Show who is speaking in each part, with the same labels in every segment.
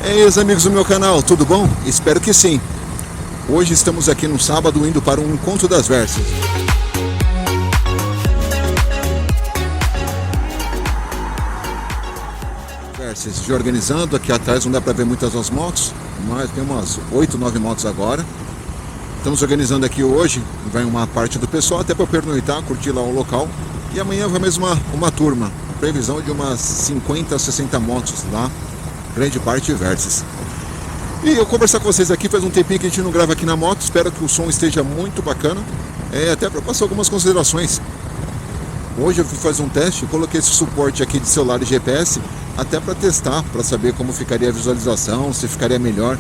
Speaker 1: E aí, os amigos do meu canal, tudo bom? Espero que sim. Hoje estamos aqui no sábado indo para um Encontro das Versys. Versys já organizando, aqui atrás não dá para ver muitas das motos, mas tem umas 8, 9 motos agora. Estamos organizando aqui hoje, vai uma parte do pessoal até para pernoitar, curtir lá o local. E amanhã vai mais uma turma, previsão de umas 50, 60 motos lá, grande parte Versys. E eu conversar com vocês aqui, faz um tempinho que a gente não grava aqui na moto, espero que o som esteja muito bacana, até para passar algumas considerações. Hoje eu fui fazer um teste, coloquei esse suporte aqui de celular e GPS, até para testar, para saber como ficaria a visualização, se ficaria melhor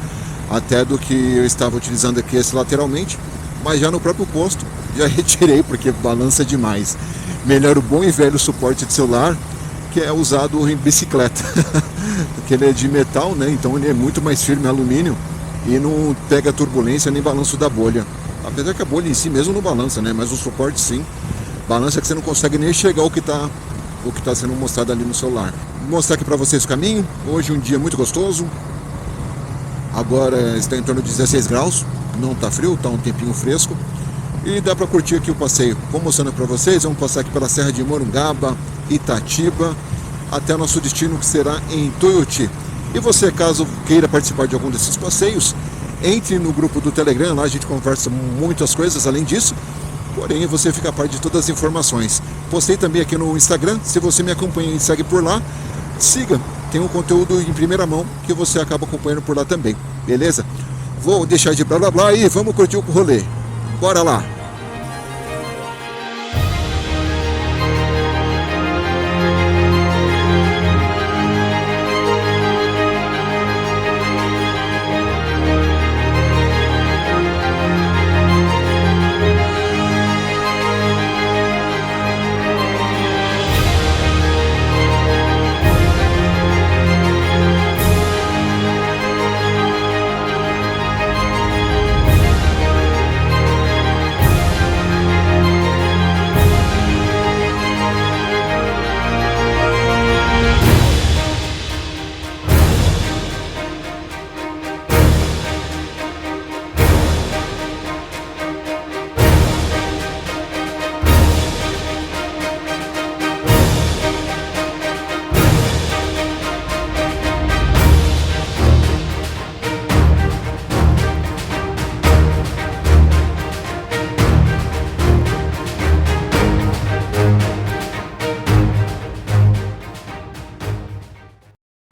Speaker 1: até do que eu estava utilizando aqui esse lateralmente, mas já no próprio posto já retirei porque balança demais. Melhor o bom e velho suporte de celular, que é usado em bicicleta, porque ele é de metal, né? Então ele é muito mais firme, alumínio, e não pega turbulência nem balanço da bolha. Apesar que a bolha em si mesmo não balança, né? Mas o suporte sim, balança que você não consegue nem enxergar o que tá sendo mostrado ali no celular. Vou mostrar aqui para vocês o caminho. Hoje um dia muito gostoso. Agora está em torno de 16 graus, não está frio, está um tempinho fresco. E dá para curtir aqui o passeio. Vou mostrando para vocês, vamos passar aqui pela Serra de Morungaba, Itatiba, até o nosso destino que será em Tuiuti. E você, caso queira participar de algum desses passeios, entre no grupo do Telegram, lá a gente conversa muitas coisas além disso, porém você fica a par de todas as informações. Postei também aqui no Instagram, se você me acompanha e segue por lá, siga, tem um conteúdo em primeira mão que você acaba acompanhando por lá também, beleza? Vou deixar de blá blá blá e vamos curtir o rolê, bora lá!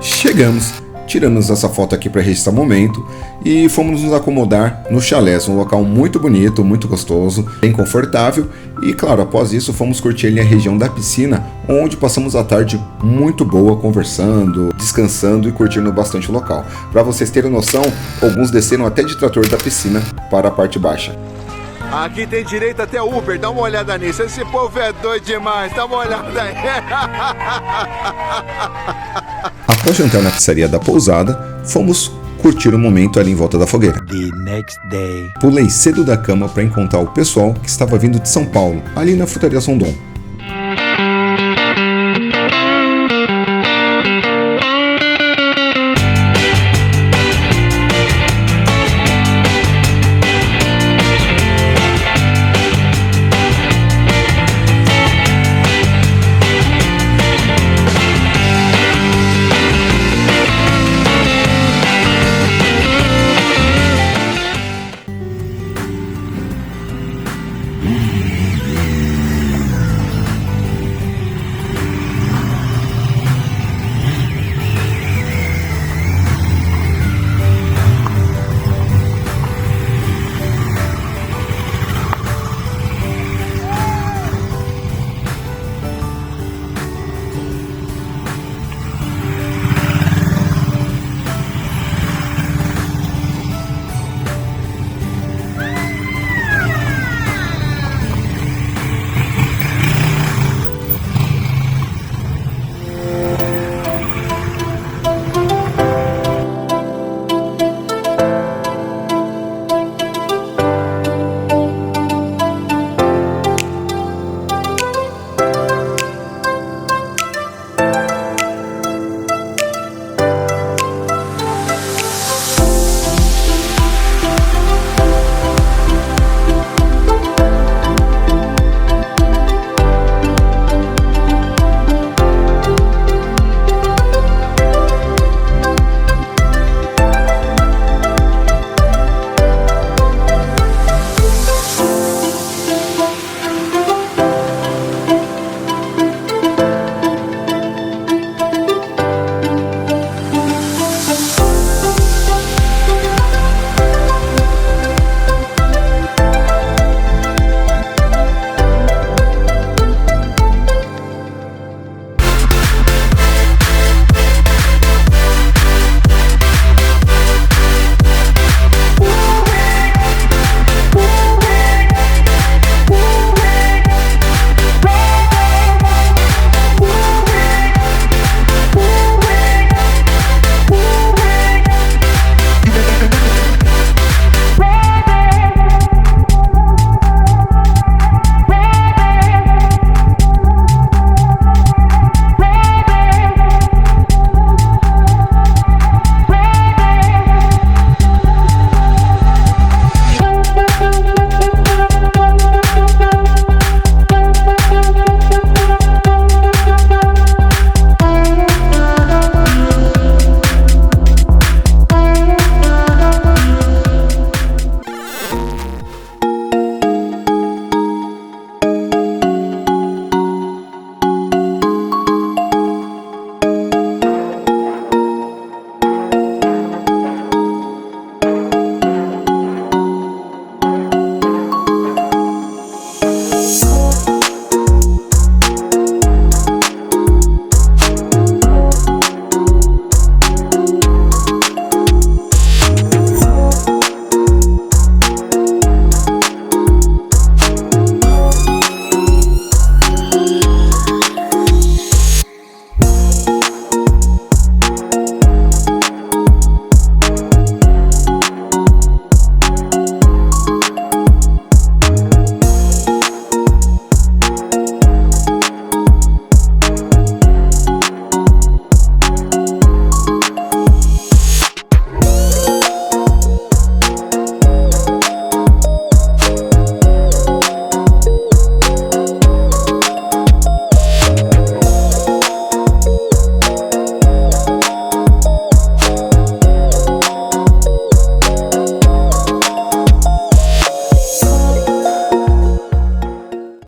Speaker 1: Chegamos, tiramos essa foto aqui para registrar o momento e fomos nos acomodar no chalés, um local muito bonito, muito gostoso, bem confortável e claro, após isso fomos curtir ali a região da piscina, onde passamos a tarde muito boa conversando, descansando e curtindo bastante o local. Para vocês terem noção, alguns desceram até de trator da piscina para a parte baixa.
Speaker 2: Aqui tem direito até Uber, dá uma olhada nisso. Esse povo é doido demais, dá uma olhada aí.
Speaker 1: Após jantar na pizzaria da pousada, fomos curtir o momento ali em volta da fogueira.
Speaker 3: The next day.
Speaker 1: Pulei cedo da cama para encontrar o pessoal que estava vindo de São Paulo, ali na frutaria Sondom.